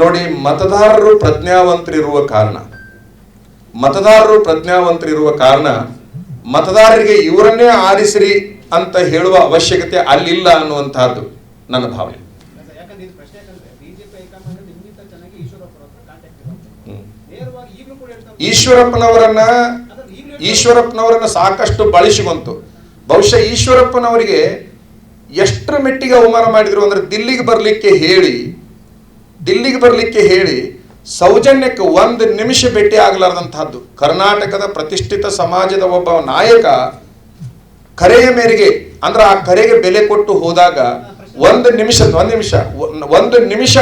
ನೋಡಿ, ಮತದಾರರು ಪ್ರಜ್ಞಾವಂತರಿರುವ ಕಾರಣ ಮತದಾರರಿಗೆ ಇವರನ್ನೇ ಆರಿಸಿರಿ ಅಂತ ಹೇಳುವ ಅವಶ್ಯಕತೆ ಅಲ್ಲಿಲ್ಲ ಅನ್ನುವಂತಹದ್ದು ನನ್ನ ಭಾವನೆ. ಈಶ್ವರಪ್ಪನವರನ್ನ ಸಾಕಷ್ಟು ಬಳಸಿಕೊಂತು. ಬಹುಶಃ ಈಶ್ವರಪ್ಪನವರಿಗೆ ಎಷ್ಟರ ಮೆಟ್ಟಿಗೆ ಅವಮಾನ ಮಾಡಿದ್ರು ಅಂದ್ರೆ ದಿಲ್ಲಿಗೆ ಬರ್ಲಿಕ್ಕೆ ಹೇಳಿ ಸೌಜನ್ಯಕ್ಕೆ ಒಂದು ನಿಮಿಷ ಭೇಟಿ ಆಗಲಾರದಂತಹದ್ದು. ಕರ್ನಾಟಕದ ಪ್ರತಿಷ್ಠಿತ ಸಮಾಜದ ಒಬ್ಬ ನಾಯಕ ಕರೆಯ ಮೇರೆಗೆ ಅಂದ್ರೆ ಆ ಕರೆಗೆ ಬೆಲೆ ಕೊಟ್ಟು ಹೋದಾಗ ಒಂದು ನಿಮಿಷ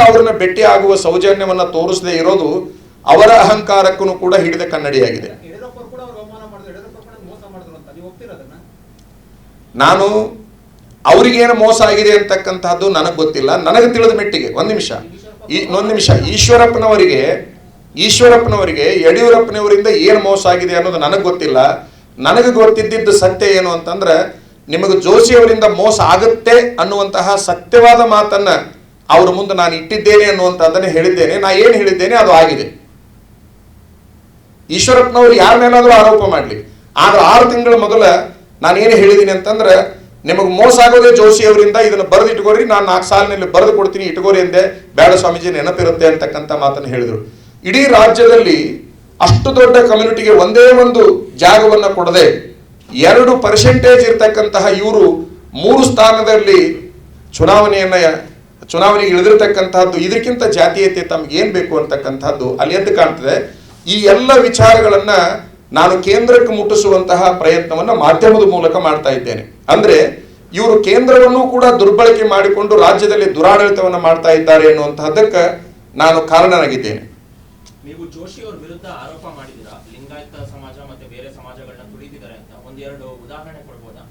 ಅವ್ರನ್ನ ಭೇಟಿ ಆಗುವ ಸೌಜನ್ಯವನ್ನ ತೋರಿಸದೇ ಇರೋದು ಅವರ ಅಹಂಕಾರಕ್ಕೂ ಕೂಡ ಹಿಡಿದ ಕನ್ನಡಿಯಾಗಿದೆ. ನಾನು ಅವ್ರಿಗೇನು ಮೋಸ ಆಗಿದೆ ಅಂತಕ್ಕಂತಹದ್ದು ನನಗೆ ಗೊತ್ತಿಲ್ಲ. ನನಗೆ ತಿಳಿದ ಮೆಟ್ಟಿಗೆ ಒಂದು ನಿಮಿಷ ಈಶ್ವರಪ್ಪನವರಿಗೆ ಯಡಿಯೂರಪ್ಪನವರಿಂದ ಏನು ಮೋಸ ಆಗಿದೆ ಅನ್ನೋದು ನನಗೆ ಗೊತ್ತಿಲ್ಲ. ನನಗೆ ಗೊತ್ತಿದ್ದ ಸತ್ಯ ಏನು ಅಂತಂದ್ರೆ, ನಿಮಗೆ ಜೋಶಿ ಅವರಿಂದ ಮೋಸ ಆಗುತ್ತೆ ಅನ್ನುವಂತಹ ಸತ್ಯವಾದ ಮಾತನ್ನ ಅವ್ರ ಮುಂದೆ ನಾನು ಇಟ್ಟಿದ್ದೇನೆ ಅನ್ನುವಂಥದ್ದನ್ನೇ ಹೇಳಿದ್ದೇನೆ. ನಾ ಏನು ಹೇಳಿದ್ದೇನೆ ಅದು ಆಗಿದೆ. ಈಶ್ವರಪ್ಪನವರು ಯಾರ ಮೇಲಾದ್ರೂ ಆರೋಪ ಮಾಡಲಿ, ಆದ್ರೆ 6 ತಿಂಗಳ ಮೊದಲ ನಾನೇನು ಹೇಳಿದ್ದೀನಿ ಅಂತಂದ್ರೆ, ನಿಮಗೆ ಮೋಸ ಆಗೋದೇ ಜೋಶಿ ಅವರಿಂದ, ಇದನ್ನು ಬರೆದು ಇಟ್ಕೋರಿ, ನಾನು 4 ಸಾಲಿನಲ್ಲಿ ಬರೆದು ಕೊಡ್ತೀನಿ, ಇಟ್ಕೋರಿ ಎಂದೆ. ಬೇಡ ಸ್ವಾಮೀಜಿ, ನೆನಪಿರುತ್ತೆ ಅಂತಕ್ಕಂಥ ಮಾತನ್ನು ಹೇಳಿದರು. ಇಡೀ ರಾಜ್ಯದಲ್ಲಿ ಅಷ್ಟು ದೊಡ್ಡ ಕಮ್ಯುನಿಟಿಗೆ ಒಂದೇ ಒಂದು ಜಾಗವನ್ನು ಕೊಡದೆ 2% ಇರ್ತಕ್ಕಂತಹ ಇವರು 3 ಸ್ಥಾನದಲ್ಲಿ ಚುನಾವಣೆಗೆ ಇಳಿದಿರ್ತಕ್ಕಂತಹದ್ದು, ಇದಕ್ಕಿಂತ ಜಾತೀಯತೆ ತಮ್ಗೆ ಏನ್ ಬೇಕು ಅಂತಕ್ಕಂಥದ್ದು ಅಲ್ಲಿ ಎದ್ದು ಕಾಣ್ತದೆ. ಈ ಎಲ್ಲ ವಿಚಾರಗಳನ್ನ ನಾನು ಕೇಂದ್ರಕ್ಕೆ ಮುಟ್ಟಿಸುವಂತಹ ಪ್ರಯತ್ನವನ್ನ ಮಾಧ್ಯಮದ ಮೂಲಕ ಮಾಡ್ತಾ ಇದ್ದೇನೆ. ಅಂದ್ರೆ ಇವರು ಕೇಂದ್ರವನ್ನು ಕೂಡ ದುರ್ಬಳಕೆ ಮಾಡಿಕೊಂಡು ರಾಜ್ಯದಲ್ಲಿ ದುರಾಡಳಿತವನ್ನ ಮಾಡ್ತಾ ಇದ್ದಾರೆ ಎನ್ನುವಂತಹದ್ದಕ್ಕೆ ನಾನು ಕಾರಣನಾಗಿದ್ದೇನೆ. ನೀವು ಜೋಶಿ ಅವರ ವಿರುದ್ಧ ಆರೋಪ ಮಾಡಿದ್ದೀರಾ, ಲಿಂಗಾಯತ ಸಮಾಜ ಮತ್ತೆ ಬೇರೆ ಸಮಾಜಗಳನ್ನ ತುಳಿದಿದ್ದಾರೆ ಅಂತ. 1-2 ಉದಾಹರಣೆ ಕೊಡ್ಬೋದಾ?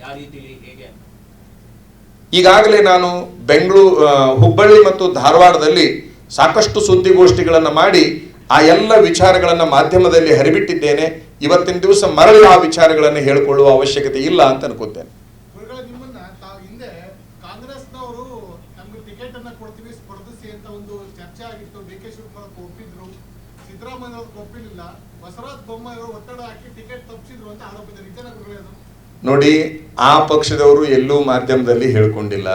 ಯಾವ ರೀತಿಲಿ, ಹೇಗೆ? ಈಗಾಗಲೇ ನಾನು ಹುಬ್ಬಳ್ಳಿ ಮತ್ತು ಧಾರವಾಡದಲ್ಲಿ ಸಾಕಷ್ಟು ಸುದ್ದಿಗೋಷ್ಠಿಗಳನ್ನ ಮಾಡಿ ಆ ಎಲ್ಲ ವಿಚಾರಗಳನ್ನ ಮಾಧ್ಯಮದಲ್ಲಿ ಹರಿಬಿಟ್ಟಿದ್ದೇನೆ. ಇವತ್ತಿನ ದಿವಸ ಮರಳಿ ಆ ವಿಚಾರಗಳನ್ನು ಹೇಳಿಕೊಳ್ಳುವ ಅವಶ್ಯಕತೆ ಇಲ್ಲ ಅಂತ ಅನ್ಕೋತೇನೆ. ನೋಡಿ, ಆ ಪಕ್ಷದವರು ಎಲ್ಲೂ ಮಾಧ್ಯಮದಲ್ಲಿ ಹೇಳ್ಕೊಂಡಿಲ್ಲ,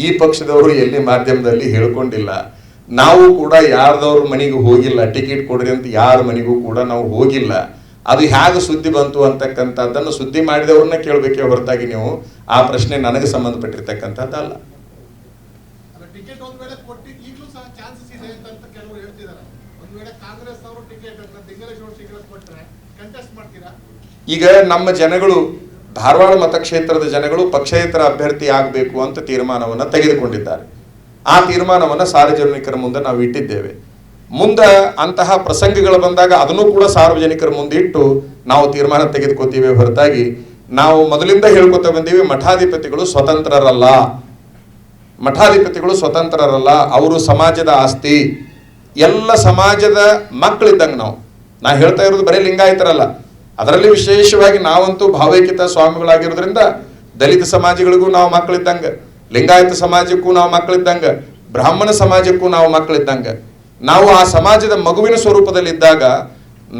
ಈ ಪಕ್ಷದವರು ಎಲ್ಲಿ ಮಾಧ್ಯಮದಲ್ಲಿ ಹೇಳ್ಕೊಂಡಿಲ್ಲ. ನಾವು ಕೂಡ ಯಾರ್ದವ್ರ ಮನೆಗೂ ಹೋಗಿಲ್ಲ, ಟಿಕೆಟ್ ಕೊಡ್ರಿ ಅಂತ ಯಾರ ಮನೆಗೂ ಕೂಡ ನಾವು ಹೋಗಿಲ್ಲ. ಅದು ಹೇಗೆ ಸುದ್ದಿ ಬಂತು ಅಂತಕ್ಕಂಥದ್ದನ್ನು ಸುದ್ದಿ ಮಾಡಿದವ್ರನ್ನ ಕೇಳಬೇಕೇ ಹೊರತಾಗಿ ನೀವು ಆ ಪ್ರಶ್ನೆ ನನಗೆ ಸಂಬಂಧಪಟ್ಟಿರ್ತಕ್ಕಂಥದ್ದಲ್ಲ. ಈಗ ನಮ್ಮ ಜನಗಳು, ಧಾರವಾಡ ಮತಕ್ಷೇತ್ರದ ಜನಗಳು ಪಕ್ಷೇತರ ಅಭ್ಯರ್ಥಿ ಆಗಬೇಕು ಅಂತ ತೀರ್ಮಾನವನ್ನು ತೆಗೆದುಕೊಂಡಿದ್ದಾರೆ. ಆ ತೀರ್ಮಾನವನ್ನು ಸಾರ್ವಜನಿಕರ ಮುಂದೆ ನಾವು ಇಟ್ಟಿದ್ದೇವೆ. ಮುಂದೆ ಅಂತಹ ಪ್ರಸಂಗಗಳು ಬಂದಾಗ ಅದನ್ನು ಕೂಡ ಸಾರ್ವಜನಿಕರ ಮುಂದೆ ಇಟ್ಟು ನಾವು ತೀರ್ಮಾನ ತೆಗೆದುಕೋತೀವಿ ಹೊರತಾಗಿ ನಾವು ಮೊದಲಿಂದ ಹೇಳ್ಕೊತ ಬಂದೀವಿ, ಮಠಾಧಿಪತಿಗಳು ಸ್ವತಂತ್ರರಲ್ಲ, ಅವರು ಸಮಾಜದ ಆಸ್ತಿ. ಎಲ್ಲ ಸಮಾಜದ ಮಕ್ಕಳಿದ್ದಂಗೆ ನಾ ಹೇಳ್ತಾ ಇರೋದು ಬರೀ ಲಿಂಗಾಯತರಲ್ಲ, ಅದರಲ್ಲಿ ವಿಶೇಷವಾಗಿ ನಾವಂತೂ ಭಾವೈಕ್ಯತಾ ಸ್ವಾಮಿಗಳಾಗಿರೋದ್ರಿಂದ ದಲಿತ ಸಮಾಜಗಳಿಗೂ ನಾವು ಮಕ್ಕಳಿದ್ದಂಗೆ, ಲಿಂಗಾಯತ ಸಮಾಜಕ್ಕೂ ನಾವು ಮಕ್ಕಳಿದ್ದಂಗೆ, ಬ್ರಾಹ್ಮಣ ಸಮಾಜಕ್ಕೂ ನಾವು ಮಕ್ಕಳಿದ್ದಂಗೆ. ನಾವು ಆ ಸಮಾಜದ ಮಗುವಿನ ಸ್ವರೂಪದಲ್ಲಿದ್ದಾಗ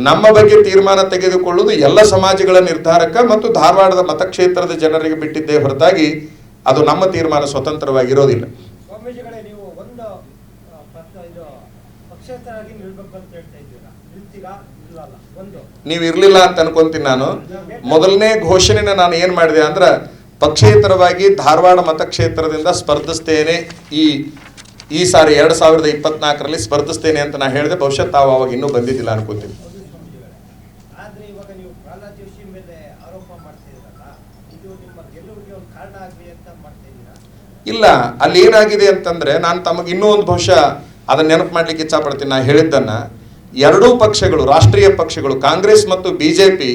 ನಮ್ಮ ಬಗ್ಗೆ ತೀರ್ಮಾನ ತೆಗೆದುಕೊಳ್ಳುವುದು ಎಲ್ಲ ಸಮಾಜಗಳ ನಿರ್ಧಾರಕ್ಕೆ ಮತ್ತು ಧಾರವಾಡದ ಮತಕ್ಷೇತ್ರದ ಜನರಿಗೆ ಬಿಟ್ಟಿದ್ದೇ ಹೊರತಾಗಿ ಅದು ನಮ್ಮ ತೀರ್ಮಾನ ಸ್ವತಂತ್ರವಾಗಿರೋದಿಲ್ಲ. ನೀವು ಇರ್ಲಿಲ್ಲ ಅಂತ ಅನ್ಕೊಂತೀನಿ. ನಾನು ಮೊದಲನೇ ಘೋಷಣೆನ ನಾನು ಏನ್ ಮಾಡಿದೆ ಅಂದ್ರೆ, ಪಕ್ಷೇತರವಾಗಿ ಧಾರವಾಡ ಮತಕ್ಷೇತ್ರದಿಂದ ಸ್ಪರ್ಧಿಸ್ತೇನೆ, ಈ ಸಾರಿ 2024ರಲ್ಲಿ ಸ್ಪರ್ಧಿಸ್ತೇನೆ ಅಂತ ನಾ ಹೇಳಿದೆ. ಬಹುಶಃ ತಾವು ಅವಾಗ ಇನ್ನೂ ಬಂದಿದ್ದಿಲ್ಲ ಅನ್ಕೋತೀನಿ. ಇಲ್ಲ, ಅಲ್ಲಿ ಏನಾಗಿದೆ ಅಂತಂದ್ರೆ, ನಾನು ತಮಗೆ ಇನ್ನೂ ಒಂದು ಬಹುಶಃ ಅದನ್ನ ನೆನಪು ಮಾಡ್ಲಿಕ್ಕೆ ಇಚ್ಛಾ ಪಡ್ತೀನಿ. ನಾ ಹೇಳಿದ್ದನ್ನ ಎರಡೂ ಪಕ್ಷಗಳು, ರಾಷ್ಟ್ರೀಯ ಪಕ್ಷಗಳು ಕಾಂಗ್ರೆಸ್ ಮತ್ತು ಬಿಜೆಪಿ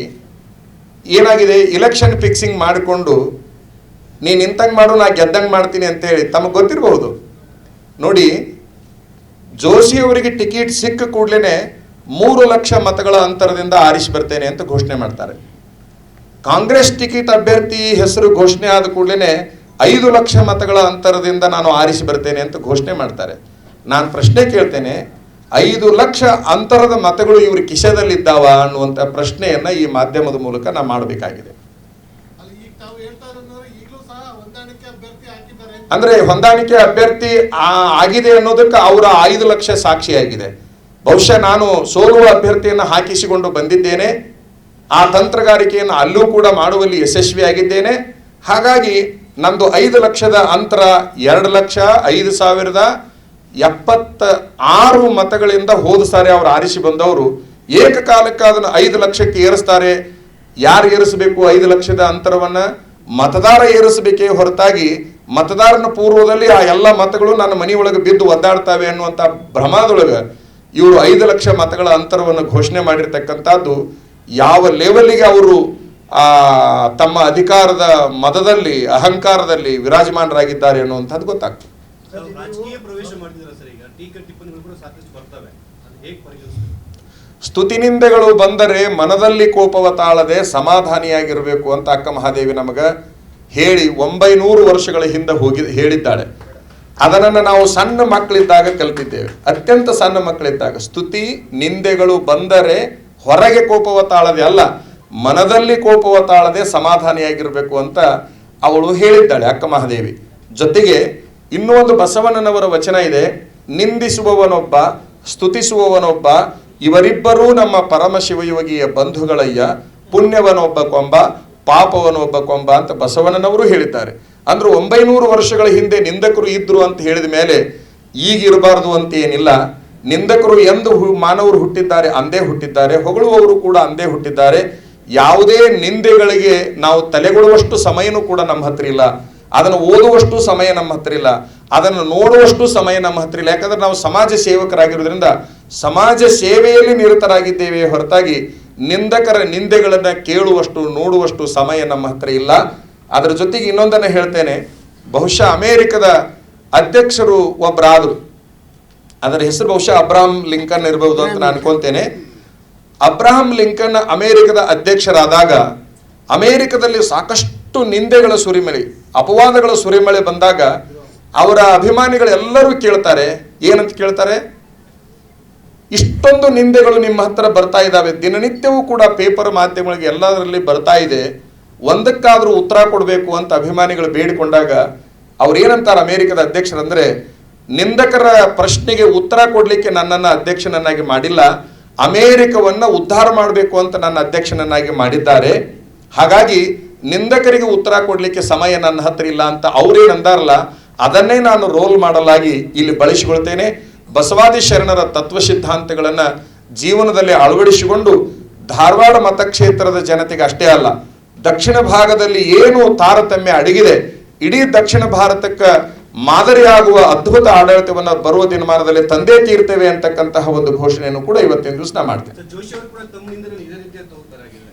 ಏನಾಗಿದೆ, ಇಲೆಕ್ಷನ್ ಫಿಕ್ಸಿಂಗ್ ಮಾಡಿಕೊಂಡು ನೀನು ನಿಂತಂಗೆ ಮಾಡು, ನಾ ಗೆದ್ದಂಗೆ ಮಾಡ್ತೀನಿ ಅಂತ ಹೇಳಿ ತಮಗೆ ಗೊತ್ತಿರಬಹುದು. ನೋಡಿ, ಜೋಶಿ ಅವರಿಗೆ ಟಿಕೆಟ್ ಸಿಕ್ಕ ಕೂಡಲೇ 3 ಲಕ್ಷ ಮತಗಳ ಅಂತರದಿಂದ ಆರಿಸಿ ಬರ್ತೇನೆ ಅಂತ ಘೋಷಣೆ ಮಾಡ್ತಾರೆ. ಕಾಂಗ್ರೆಸ್ ಟಿಕೆಟ್ ಅಭ್ಯರ್ಥಿ ಹೆಸರು ಘೋಷಣೆ ಆದ ಕೂಡಲೇ 5 ಲಕ್ಷ ಮತಗಳ ಅಂತರದಿಂದ ನಾನು ಆರಿಸಿ ಬರ್ತೇನೆ ಅಂತ ಘೋಷಣೆ ಮಾಡ್ತಾರೆ. ನಾನು ಪ್ರಶ್ನೆ ಕೇಳ್ತೇನೆ, 5 ಲಕ್ಷ ಅಂತರದ ಮತಗಳು ಇವ್ರ ಕಿಶೆದಲ್ಲಿದ್ದಾವ ಅನ್ನುವಂಥ ಪ್ರಶ್ನೆಯನ್ನ ಈ ಮಾಧ್ಯಮದ ಮೂಲಕ ನಾವು ಮಾಡಬೇಕಾಗಿದೆ. ಅಂದ್ರೆ ಹೊಂದಾಣಿಕೆ ಅಭ್ಯರ್ಥಿ ಆಗಿದೆ ಅನ್ನೋದಕ್ಕೆ ಅವರ 5 ಲಕ್ಷ ಸಾಕ್ಷಿಯಾಗಿದೆ. ಬಹುಶಃ ನಾನು ಸೋಲುವ ಅಭ್ಯರ್ಥಿಯನ್ನು ಹಾಕಿಸಿಕೊಂಡು ಬಂದಿದ್ದೇನೆ, ಆ ತಂತ್ರಗಾರಿಕೆಯನ್ನು ಅಲ್ಲೂ ಕೂಡ ಮಾಡುವಲ್ಲಿ ಯಶಸ್ವಿಯಾಗಿದ್ದೇನೆ. ಹಾಗಾಗಿ ನಂದು 5 ಲಕ್ಷದ ಅಂತರ 2,05,076 ಮತಗಳಿಂದ ಹೋದ ಸಾರಿ ಅವರು ಆರಿಸಿ ಬಂದವರು ಏಕಕಾಲಕ್ಕೆ ಅದನ್ನು 5 ಲಕ್ಷಕ್ಕೆ ಏರಿಸ್ತಾರೆ. ಯಾರು ಏರಿಸಬೇಕು 5 ಲಕ್ಷದ ಅಂತರವನ್ನ? ಮತದಾರ ಏರಿಸಬೇಕೇ ಹೊರತಾಗಿ ಮತದಾರನ ಪೂರ್ವದಲ್ಲಿ ಆ ಎಲ್ಲ ಮತಗಳು ನನ್ನ ಮನೆಯೊಳಗೆ ಬಿದ್ದು ಒದ್ದಾಡ್ತವೆ ಅನ್ನುವಂಥ ಭ್ರಮದೊಳಗೆ ಇವರು 5 ಲಕ್ಷ ಮತಗಳ ಅಂತರವನ್ನು ಘೋಷಣೆ ಮಾಡಿರ್ತಕ್ಕಂಥದ್ದು ಯಾವ ಲೆವೆಲ್ಗೆ ಅವರು ತಮ್ಮ ಅಧಿಕಾರದ ಮದದಲ್ಲಿ ಅಹಂಕಾರದಲ್ಲಿ ವಿರಾಜಮಾನರಾಗಿದ್ದಾರೆ ಅನ್ನುವಂಥದ್ದು ಗೊತ್ತಾಗ್ತದೆ. ರಾಜಕೀಯ ಪ್ರವೇಶ ಮಾಡಿದ್ರೆ ಸರ್, ಈಗ ಟೀಕೆ ಟಿಪ್ಪಣಿಗಳು ಕೂಡ ಸಾಕಷ್ಟು ಬರ್ತವೆ, ಅದು ಹೇಗೆ ಪರಿಗಣಿಸ್ತಾರೆ? ಸ್ತುತಿನಿಂದೆಗಳು ಬಂದರೆ ಮನದಲ್ಲಿ ಕೋಪವ ತಾಳದೆ ಸಮಾಧಾನಿಯಾಗಿರಬೇಕು ಅಂತ ಅಕ್ಕ ಮಹಾದೇವಿ ನಮಗ ಹೇಳಿ 900 ವರ್ಷಗಳ ಹಿಂದೆ ಹೇಳಿದ್ದಾಳೆ. ಅದನ್ನು ನಾವು ಸಣ್ಣ ಮಕ್ಕಳಿದ್ದಾಗ ಕಲ್ತಿದ್ದೇವೆ, ಅತ್ಯಂತ ಸಣ್ಣ ಮಕ್ಕಳಿದ್ದಾಗ. ಸ್ತುತಿ ನಿಂದೆಗಳು ಬಂದರೆ ಹೊರಗೆ ಕೋಪವ ತಾಳದೆ ಅಲ್ಲ, ಮನದಲ್ಲಿ ಕೋಪವ ತಾಳದೆ ಸಮಾಧಾನಿಯಾಗಿರಬೇಕು ಅಂತ ಅವಳು ಹೇಳಿದ್ದಾಳೆ ಅಕ್ಕ ಮಹಾದೇವಿ. ಜೊತೆಗೆ ಇನ್ನೂ ಒಂದು ಬಸವಣ್ಣನವರ ವಚನ ಇದೆ, ನಿಂದಿಸುವವನೊಬ್ಬ ಸ್ತುತಿಸುವವನೊಬ್ಬ ಇವರಿಬ್ಬರೂ ನಮ್ಮ ಪರಮಶಿವಯೋಗಿಯ ಬಂಧುಗಳಯ್ಯ, ಪುಣ್ಯವನೊಬ್ಬ ಕೊಂಬ ಪಾಪವನೊಬ್ಬ ಕೊಂಬ ಅಂತ ಬಸವಣ್ಣನವರು ಹೇಳಿದ್ದಾರೆ. ಅಂದ್ರೆ 900 ವರ್ಷಗಳ ಹಿಂದೆ ನಿಂದಕರು ಇದ್ರು ಅಂತ ಹೇಳಿದ ಮೇಲೆ ಈಗ ಇರಬಾರ್ದು ಅಂತ ಏನಿಲ್ಲ. ನಿಂದಕರು ಎಂದು ಮಾನವರು ಹುಟ್ಟಿದ್ದಾರೆ ಅಂದೇ ಹುಟ್ಟಿದ್ದಾರೆ, ಹೊಗಳುವವರು ಕೂಡ ಅಂದೇ ಹುಟ್ಟಿದ್ದಾರೆ. ಯಾವುದೇ ನಿಂದೆಗಳಿಗೆ ನಾವು ತಲೆಗೊಳ್ಳುವಷ್ಟು ಸಮಯನೂ ಕೂಡ ನಮ್ಮ ಹತ್ರ ಇಲ್ಲ, ಅದನ್ನು ಓದುವಷ್ಟು ಸಮಯ ನಮ್ಮ ಹತ್ರ ಇಲ್ಲ, ಅದನ್ನು ನೋಡುವಷ್ಟು ಸಮಯ ನಮ್ಮ ಹತ್ರ ಇಲ್ಲ. ಯಾಕಂದ್ರೆ ನಾವು ಸಮಾಜ ಸೇವಕರಾಗಿರೋದ್ರಿಂದ ಸಮಾಜ ಸೇವೆಯಲ್ಲಿ ನಿರತರಾಗಿದ್ದೇವೆ ಹೊರತಾಗಿ ನಿಂದಕರ ನಿಂದೆಗಳನ್ನು ಕೇಳುವಷ್ಟು ನೋಡುವಷ್ಟು ಸಮಯ ನಮ್ಮ ಹತ್ರ ಇಲ್ಲ. ಅದರ ಜೊತೆಗೆ ಇನ್ನೊಂದನ್ನು ಹೇಳ್ತೇನೆ, ಬಹುಶಃ ಅಮೇರಿಕದ ಅಧ್ಯಕ್ಷರು ಒಬ್ಬರಾದರು, ಅದರ ಹೆಸರು ಬಹುಶಃ ಅಬ್ರಹಾಂ ಲಿಂಕನ್ ಇರಬಹುದು ಅಂತ ನಾನು ಅನ್ಕೊಂತೇನೆ. ಅಬ್ರಹಾಂ ಲಿಂಕನ್ ಅಮೇರಿಕದ ಅಧ್ಯಕ್ಷರಾದಾಗ ಅಮೇರಿಕದಲ್ಲಿ ಸಾಕಷ್ಟು ನಿಂದೆಗಳ ಸುರಿಮಳೆ, ಅಪವಾದಗಳ ಸುರಿಮಳೆ ಬಂದಾಗ ಅವರ ಅಭಿಮಾನಿಗಳೆಲ್ಲರೂ ಕೇಳ್ತಾರೆ, ಏನಂತ ಕೇಳ್ತಾರೆ? ಇಷ್ಟೊಂದು ನಿಂದೆಗಳು ನಿಮ್ಮ ಹತ್ರ ಬರ್ತಾ ಇದ್ದಾವೆ, ದಿನನಿತ್ಯವೂ ಕೂಡ ಪೇಪರ್ ಮಾಧ್ಯಮಗಳಿಗೆ ಎಲ್ಲದರಲ್ಲಿ ಬರ್ತಾ ಇದೆ, ಒಂದಕ್ಕಾದ್ರೂ ಉತ್ತರ ಕೊಡಬೇಕು ಅಂತ ಅಭಿಮಾನಿಗಳು ಬೇಡಿಕೊಂಡಾಗ ಅವ್ರು ಏನಂತಾರೆ ಅಮೇರಿಕದ ಅಧ್ಯಕ್ಷರಂದ್ರೆ, ನಿಂದಕರ ಪ್ರಶ್ನೆಗೆ ಉತ್ತರ ಕೊಡ್ಲಿಕ್ಕೆ ನನ್ನನ್ನು ಅಧ್ಯಕ್ಷನನ್ನಾಗಿ ಮಾಡಿಲ್ಲ, ಅಮೇರಿಕವನ್ನ ಉದ್ಧಾರ ಮಾಡಬೇಕು ಅಂತ ನನ್ನ ಅಧ್ಯಕ್ಷನನ್ನಾಗಿ ಮಾಡಿದ್ದಾರೆ. ಹಾಗಾಗಿ ನಿಂದಕರಿಗೆ ಉತ್ತರ ಕೊಡ್ಲಿಕ್ಕೆ ಸಮಯ ನನ್ನ ಹತ್ರ ಇಲ್ಲ ಅಂತ ಅವ್ರೇನಂದಾರಲ್ಲ, ಅದನ್ನೇ ನಾನು ರೋಲ್ ಮಾಡಲಾಗಿ ಇಲ್ಲಿ ಬಳಸಿಕೊಳ್ತೇನೆ. ಬಸವಾದಿ ಶರಣರ ತತ್ವ ಸಿದ್ಧಾಂತಗಳನ್ನು ಜೀವನದಲ್ಲಿ ಅಳವಡಿಸಿಕೊಂಡು ಧಾರವಾಡ ಮತಕ್ಷೇತ್ರದ ಜನತೆಗೆ ಅಷ್ಟೇ ಅಲ್ಲ, ದಕ್ಷಿಣ ಭಾಗದಲ್ಲಿ ಏನು ತಾರತಮ್ಯ ಅಡಗಿದೆ, ಇಡೀ ದಕ್ಷಿಣ ಭಾರತಕ್ಕೆ ಮಾದರಿಯಾಗುವ ಅದ್ಭುತ ಆಡಳಿತವನ್ನು ಬರುವ ದಿನಮಾನದಲ್ಲಿ ತಂದೆ ತೀರ್ತೇವೆ ಅಂತಕ್ಕಂತಹ ಒಂದು ಘೋಷಣೆಯನ್ನು ಕೂಡ ಇವತ್ತಿನ ದಿವಸ ನಾ ಮಾಡ್ತೇನೆ. ಜೋಶಿ ಅವರು ಕೂಡ ತಮ್ಮಿಂದ ಇದೇ ರೀತಿಯ ತಗೋತಾರಾಗಿದೆ,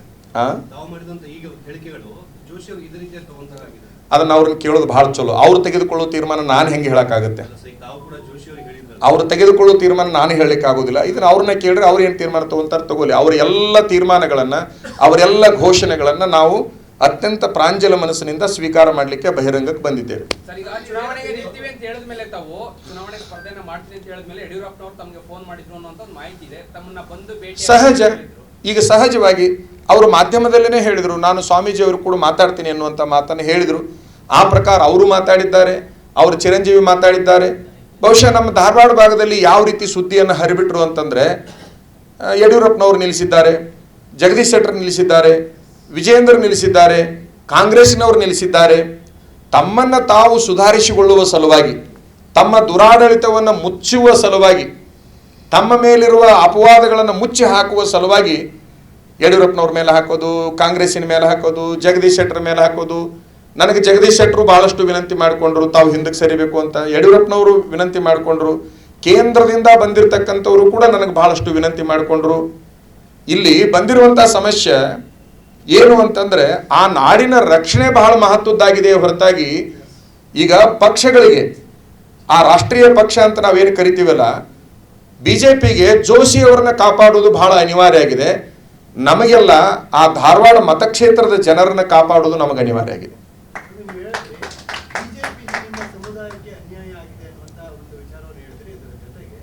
ತಾವು ಮಾಡಿದಂತ ಈಗ ಹೇಳಿಕೆಗಳು ಜೋಶಿ ಅವರು ಇದೇ ರೀತಿಯ ತಗೋತಾರಾಗಿದೆ. ಅದನ್ನ ಅವ್ರನ್ನ ಕೇಳೋದು ಬಹಳ ಚಲೋ. ಅವ್ರು ತೆಗೆದುಕೊಳ್ಳೋ ತೀರ್ಮಾನ ನಾನು ಹೆಂಗೆ ಹೇಳಕ್ಕಾಗುತ್ತೆ? ತಾವು ಕೂಡ ಜೋಶಿ ಅವರು ಹೇಳಿದ್ರು, ಅವ್ರು ತೆಗೆದುಕೊಳ್ಳೋ ತೀರ್ಮಾನ ನಾನು ಹೇಳಲಿಕ್ಕೆ ಆಗೋದಿಲ್ಲ. ಇದನ್ನ ಅವ್ರನ್ನ ಕೇಳಿದ್ರೆ ಅವ್ರು ಏನು ತೀರ್ಮಾನ ತಗೊಂತಾರೆ ತಗೋಲಿ. ಅವ್ರ ಎಲ್ಲ ತೀರ್ಮಾನಗಳನ್ನ ಅವರೆಲ್ಲ ಘೋಷಣೆಗಳನ್ನ ನಾವು ಅತ್ಯಂತ ಪ್ರಾಂಜಲ ಮನಸ್ಸಿನಿಂದ ಸ್ವೀಕಾರ ಮಾಡಲಿಕ್ಕೆ ಬಹಿರಂಗಕ್ಕೆ ಬಂದಿದ್ದೇವೆ. ಚುನಾವಣೆಗೆ ನಿಲ್ತೀವಿ ಅಂತ ಹೇಳಿದ ಮೇಲೆ ತಾವು ಚುನಾವಣೆ ಸ್ಪರ್ಧೆನ ಮಾಡ್ತೀನಿ ಅಂತ ಹೇಳಿದ ಮೇಲೆ ಯಡಿಯೂರಪ್ಪನವರು ತಮಗೆ ಫೋನ್ ಮಾಡಿದ್ರು ಅನ್ನೋ ಒಂದು ಮಾಹಿತಿ ಇದೆ. ತಮ್ಮನ್ನ ಬಂದು ಭೇಟಿ ಸಹಜ, ಈಗ ಸಹಜವಾಗಿ ಅವರು ಮಾಧ್ಯಮದಲ್ಲೇ ಹೇಳಿದ್ರು, ನಾನು ಸ್ವಾಮೀಜಿ ಅವರು ಕೂಡ ಮಾತಾಡ್ತೀನಿ ಅನ್ನುವಂಥ ಮಾತನ್ನು ಹೇಳಿದ್ರು. ಆ ಪ್ರಕಾರ ಅವರು ಮಾತಾಡಿದ್ದಾರೆ, ಅವರು ಚಿರಂಜೀವಿ ಮಾತಾಡಿದ್ದಾರೆ. ಬಹುಶಃ ನಮ್ಮ ಧಾರವಾಡ ಭಾಗದಲ್ಲಿ ಯಾವ ರೀತಿ ಸುದ್ದಿಯನ್ನು ಹರಿಬಿಟ್ರು ಅಂತಂದ್ರೆ, ಯಡಿಯೂರಪ್ಪನವರು ನಿಲ್ಲಿಸಿದ್ದಾರೆ, ಜಗದೀಶ್ ಶೆಟ್ಟರ್ ನಿಲ್ಲಿಸಿದ್ದಾರೆ, ವಿಜಯೇಂದ್ರ ನಿಲ್ಲಿಸಿದ್ದಾರೆ, ಕಾಂಗ್ರೆಸ್ನವರು ನಿಲ್ಲಿಸಿದ್ದಾರೆ. ತಮ್ಮನ್ನು ತಾವು ಸುಧಾರಿಸಿಕೊಳ್ಳುವ ಸಲುವಾಗಿ, ತಮ್ಮ ದುರಾಡಳಿತವನ್ನು ಮುಚ್ಚುವ ಸಲುವಾಗಿ, ತಮ್ಮ ಮೇಲಿರುವ ಅಪವಾದಗಳನ್ನು ಮುಚ್ಚಿ ಹಾಕುವ ಸಲುವಾಗಿ ಯಡಿಯೂರಪ್ಪನವ್ರ ಮೇಲೆ ಹಾಕೋದು, ಕಾಂಗ್ರೆಸ್ಸಿನ ಮೇಲೆ ಹಾಕೋದು, ಜಗದೀಶ್ ಶೆಟ್ಟರ್ ಮೇಲೆ ಹಾಕೋದು. ನನಗೆ ಜಗದೀಶ್ ಶೆಟ್ಟರು ಬಹಳಷ್ಟು ವಿನಂತಿ ಮಾಡಿಕೊಂಡ್ರು, ತಾವು ಹಿಂದಕ್ಕೆ ಸರಿಬೇಕು ಅಂತ. ಯಡಿಯೂರಪ್ಪನವರು ವಿನಂತಿ ಮಾಡಿಕೊಂಡ್ರು, ಕೇಂದ್ರದಿಂದ ಬಂದಿರತಕ್ಕಂಥವರು ಕೂಡ ನನಗೆ ಬಹಳಷ್ಟು ವಿನಂತಿ ಮಾಡಿಕೊಂಡ್ರು. ಇಲ್ಲಿ ಬಂದಿರುವಂಥ ಸಮಸ್ಯೆ ಏನು ಅಂತಂದ್ರೆ, ಆ ನಾಡಿನ ರಕ್ಷಣೆ ಬಹಳ ಮಹತ್ವದ್ದಾಗಿದೆ ಹೊರತಾಗಿ ಈಗ ಪಕ್ಷಗಳಿಗೆ, ಆ ರಾಷ್ಟ್ರೀಯ ಪಕ್ಷ ಅಂತ ನಾವೇನು ಕರಿತೀವಲ್ಲ, ಬಿಜೆಪಿಗೆ ಜೋಶಿ ಅವರನ್ನ ಕಾಪಾಡುವುದು ಬಹಳ ಅನಿವಾರ್ಯ ಆಗಿದೆ. ನಮಗೆಲ್ಲ ಆ ಧಾರವಾಡ ಮತಕ್ಷೇತ್ರದ ಜನರನ್ನ ಕಾಪಾಡುವುದು ನಮಗೆ ಅನಿವಾರ್ಯ ಆಗಿದೆ. ಆಗಿದೆ ಅನ್ನುವಂತ ಒಂದು ವಿಚಾರವನ್ನು ಹೇಳಿದ್ರೆ, ಇದರ ಜೊತೆಗೆ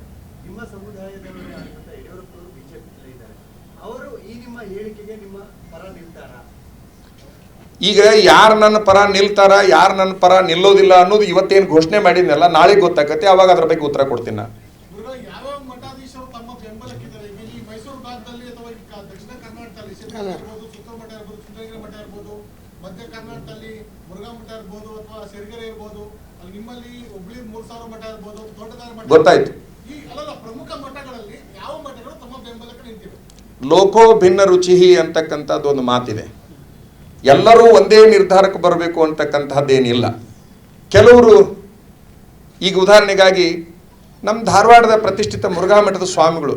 ನಿಮ್ಮ ಸಮುದಾಯದವರೇ ಆದಂತ ಯಡಿಯೂರಪ್ಪರು ಬಿಜೆಪಿ ಇದ್ದಾರೆ, ಅವರು ಈ ನಿಮ್ಮ ಹೇಳಿಕೆಗೆ ನಿಮ್ಮ ಪರ ನಿಲ್ತಾರ? ಈಗ ಯಾರು ನನ್ನ ಪರ ನಿಲ್ತಾರ, ಯಾರು ನನ್ನ ಪರ ನಿಲ್ಲೋದಿಲ್ಲ ಅನ್ನೋದು ಇವತ್ತೇನು ಘೋಷಣೆ ಮಾಡಿದ್ನಲ್ಲ, ನಾಳೆ ಗೊತ್ತಾಗತ್ತೆ, ಅವಾಗ ಅದ್ರ ಬಗ್ಗೆ ಉತ್ತರ ಕೊಡ್ತೀನಿ ನಾನು. ಯಾವ ಮಠಾಧೀಶರು ತಮ್ಮ ಬೆಂಬಲಕ್ಕಿದ್ದಾರೆ? ಈ ಮೈಸೂರು ಭಾಗದಲ್ಲಿ ಅಥವಾ ದಕ್ಷಿಣ ಕರ್ನಾಟಕದಲ್ಲಿ ಸುತ್ತೂರು ಮಠ ಇರ್ಬೋದು, ಚುಂಚನಗಿರಿ ಮಠ ಇರ್ಬೋದು, ಮಧ್ಯ ಕರ್ನಾಟಕದಲ್ಲಿ ಮುರುಘಾ ಮಠ ಇರ್ಬೋದು ಅಥವಾ ಸಿರಿಗೆರೆ ಇರ್ಬೋದು, ಅಲ್ಲಿ ನಿಮ್ಮಲ್ಲಿ ಹುಬ್ಳಿ 3000 ಮಠ ಇರ್ಬೋದು, ತೋಟದಾರ ಮಠ. ಗೊತ್ತಾಯ್ತು. ಈ ಅಲ್ಲ ಪ್ರಮುಖ ಮಠಗಳಲ್ಲಿ ಯಾವ ಮಠಗಳು ತಮ್ಮ ಬೆಂಬಲಕ್ಕೆ ನಿಂತಿವೆ? ಲೋಕೋ ಭಿನ್ನ ರುಚಿಹಿ ಅಂತಕ್ಕಂಥದ್ದು ಒಂದು ಮಾತಿದೆ. ಎಲ್ಲರೂ ಒಂದೇ ನಿರ್ಧಾರಕ್ಕೆ ಬರಬೇಕು ಅಂತಕ್ಕಂಥದ್ದೇನಿಲ್ಲ. ಕೆಲವರು, ಈಗ ಉದಾಹರಣೆಗಾಗಿ ನಮ್ಮ ಧಾರವಾಡದ ಪ್ರತಿಷ್ಠಿತ ಮುರುಘಾ ಮಠದ ಸ್ವಾಮಿಗಳು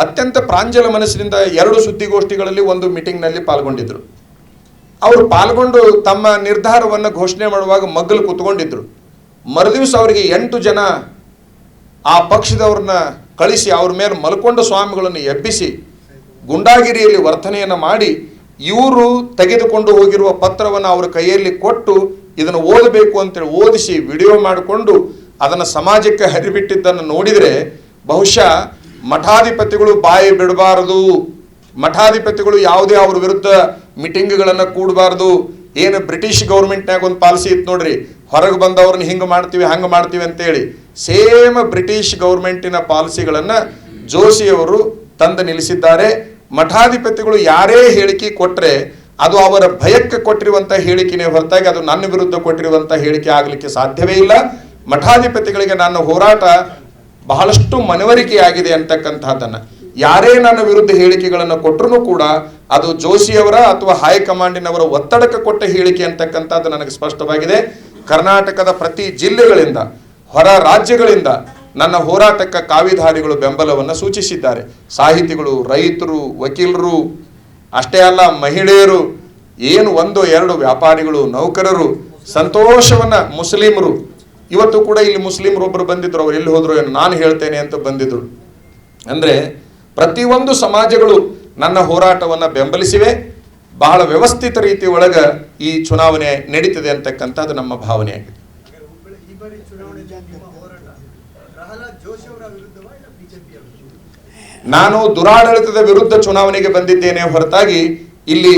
ಅತ್ಯಂತ ಪ್ರಾಂಜಲ ಮನಸ್ಸಿನಿಂದ 2 ಸುದ್ದಿಗೋಷ್ಠಿಗಳಲ್ಲಿ ಒಂದು ಮೀಟಿಂಗ್ನಲ್ಲಿ ಪಾಲ್ಗೊಂಡಿದ್ರು. ಅವರು ಪಾಲ್ಗೊಂಡು ತಮ್ಮ ನಿರ್ಧಾರವನ್ನು ಘೋಷಣೆ ಮಾಡುವಾಗ ಮಗ್ಗಲು ಕೂತ್ಕೊಂಡಿದ್ರು. ಮರುದಿವಸ ಅವರಿಗೆ 8 ಜನ ಆ ಪಕ್ಷದವ್ರನ್ನ ಕಳಿಸಿ ಅವ್ರ ಮೇಲೆ ಮಲ್ಕೊಂಡು ಸ್ವಾಮಿಗಳನ್ನು ಎಬ್ಬಿಸಿ ಗುಂಡಾಗಿರಿಯಲ್ಲಿ ವರ್ತನೆಯನ್ನು ಮಾಡಿ ಇವರು ತೆಗೆದುಕೊಂಡು ಹೋಗಿರುವ ಪತ್ರವನ್ನು ಅವರ ಕೈಯಲ್ಲಿ ಕೊಟ್ಟು ಇದನ್ನು ಓದಬೇಕು ಅಂತೇಳಿ ಓದಿಸಿ ವಿಡಿಯೋ ಮಾಡಿಕೊಂಡು ಅದನ್ನು ಸಮಾಜಕ್ಕೆ ಹರಿಬಿಟ್ಟಿದ್ದನ್ನು ನೋಡಿದರೆ ಬಹುಶಃ ಮಠಾಧಿಪತಿಗಳು ಬಾಯಿ ಬಿಡಬಾರದು, ಮಠಾಧಿಪತಿಗಳು ಯಾವುದೇ ಅವ್ರ ವಿರುದ್ಧ ಮೀಟಿಂಗ್ಗಳನ್ನು ಕೂಡಬಾರ್ದು. ಏನು ಬ್ರಿಟಿಷ್ ಗೌರ್ಮೆಂಟ್ನಾಗ ಒಂದು ಪಾಲಿಸಿ ಇತ್ತು ನೋಡ್ರಿ, ಹೊರಗೆ ಬಂದವ್ರನ್ನ ಹಿಂಗೆ ಮಾಡ್ತೀವಿ ಹಂಗೆ ಮಾಡ್ತೀವಿ ಅಂತೇಳಿ, ಸೇಮ್ ಬ್ರಿಟಿಷ್ ಗೌರ್ಮೆಂಟಿನ ಪಾಲಿಸಿಗಳನ್ನು ಜೋಶಿಯವರು ತಂದು ನಿಲ್ಲಿಸಿದ್ದಾರೆ. ಮಠಾಧಿಪತಿಗಳು ಯಾರೇ ಹೇಳಿಕೆ ಕೊಟ್ಟರೆ ಅದು ಅವರ ಭಯಕ್ಕೆ ಕೊಟ್ಟಿರುವಂಥ ಹೇಳಿಕೆನೇ ಹೊರತಾಗಿ ಅದು ನನ್ನ ವಿರುದ್ಧ ಕೊಟ್ಟಿರುವಂಥ ಹೇಳಿಕೆ ಆಗಲಿಕ್ಕೆ ಸಾಧ್ಯವೇ ಇಲ್ಲ. ಮಠಾಧಿಪತಿಗಳಿಗೆ ನನ್ನ ಹೋರಾಟ ಬಹಳಷ್ಟು ಮನವರಿಕೆಯಾಗಿದೆ ಅಂತಕ್ಕಂಥದ್ದನ್ನು, ಯಾರೇ ನನ್ನ ವಿರುದ್ಧ ಹೇಳಿಕೆಗಳನ್ನು ಕೊಟ್ಟರೂ ಕೂಡ ಅದು ಜೋಶಿಯವರ ಅಥವಾ ಹೈಕಮಾಂಡಿನವರ ಒತ್ತಡಕ್ಕೆ ಕೊಟ್ಟ ಹೇಳಿಕೆ ಅಂತಕ್ಕಂಥದ್ದು ನನಗೆ ಸ್ಪಷ್ಟವಾಗಿದೆ. ಕರ್ನಾಟಕದ ಪ್ರತಿ ಜಿಲ್ಲೆಗಳಿಂದ, ಹೊರ ರಾಜ್ಯಗಳಿಂದ ನನ್ನ ಹೋರಾಟಕ್ಕೆ ಕಾವಿಧಾರಿಗಳು ಬೆಂಬಲವನ್ನು ಸೂಚಿಸಿದ್ದಾರೆ. ಸಾಹಿತಿಗಳು, ರೈತರು, ವಕೀಲರು, ಅಷ್ಟೇ ಅಲ್ಲ ಮಹಿಳೆಯರು, ಏನು 1-2 ವ್ಯಾಪಾರಿಗಳು, ನೌಕರರು, ಸಂತೋಷವನ್ನು ಮುಸ್ಲಿಮರು, ಇವತ್ತು ಕೂಡ ಇಲ್ಲಿ ಮುಸ್ಲಿಮರು ಒಬ್ಬರು ಬಂದಿದ್ರು, ಅವ್ರು ಎಲ್ಲಿ ಹೋದ್ರು ಏನು ನಾನು ಹೇಳ್ತೇನೆ ಅಂತ ಬಂದಿದ್ರು. ಅಂದರೆ ಪ್ರತಿಯೊಂದು ಸಮಾಜಗಳು ನನ್ನ ಹೋರಾಟವನ್ನು ಬೆಂಬಲಿಸಿವೆ. ಬಹಳ ವ್ಯವಸ್ಥಿತ ರೀತಿ ಒಳಗೆ ಈ ಚುನಾವಣೆ ನಡೀತದೆ ಅಂತಕ್ಕಂಥದ್ದು ನಮ್ಮ ಭಾವನೆಯಾಗಿದೆ. ಈ ಬಾರಿ ಚುನಾವಣೆಯಲ್ಲಿ ನಿಮ್ಮ ಹೋರಾಟ ಪ್ರಹ್ಲಾದ್ ಜೋಶಿ ಅವರ ವಿರುದ್ಧವಾ ಇಲ್ಲ ಬಿಜೆಪಿ ವಿರುದ್ಧ? ನಾನು ದುರಾಡಳಿತದ ವಿರುದ್ಧ ಚುನಾವಣೆಗೆ ಬಂದಿದ್ದೇನೆ ಹೊರತಾಗಿ ಇಲ್ಲಿ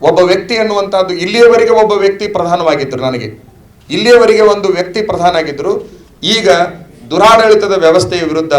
ಒಬ್ಬ ವ್ಯಕ್ತಿ ಅನ್ನುವಂಥದ್ದು, ಇಲ್ಲಿಯವರೆಗೆ ಒಬ್ಬ ವ್ಯಕ್ತಿ ಪ್ರಧಾನವಾಗಿದ್ದರು, ನನಗೆ ಇಲ್ಲಿಯವರೆಗೆ ಒಂದು ವ್ಯಕ್ತಿ ಪ್ರಧಾನ ಆಗಿದ್ದರು. ಈಗ ದುರಾಡಳಿತದ ವ್ಯವಸ್ಥೆಯ ವಿರುದ್ಧ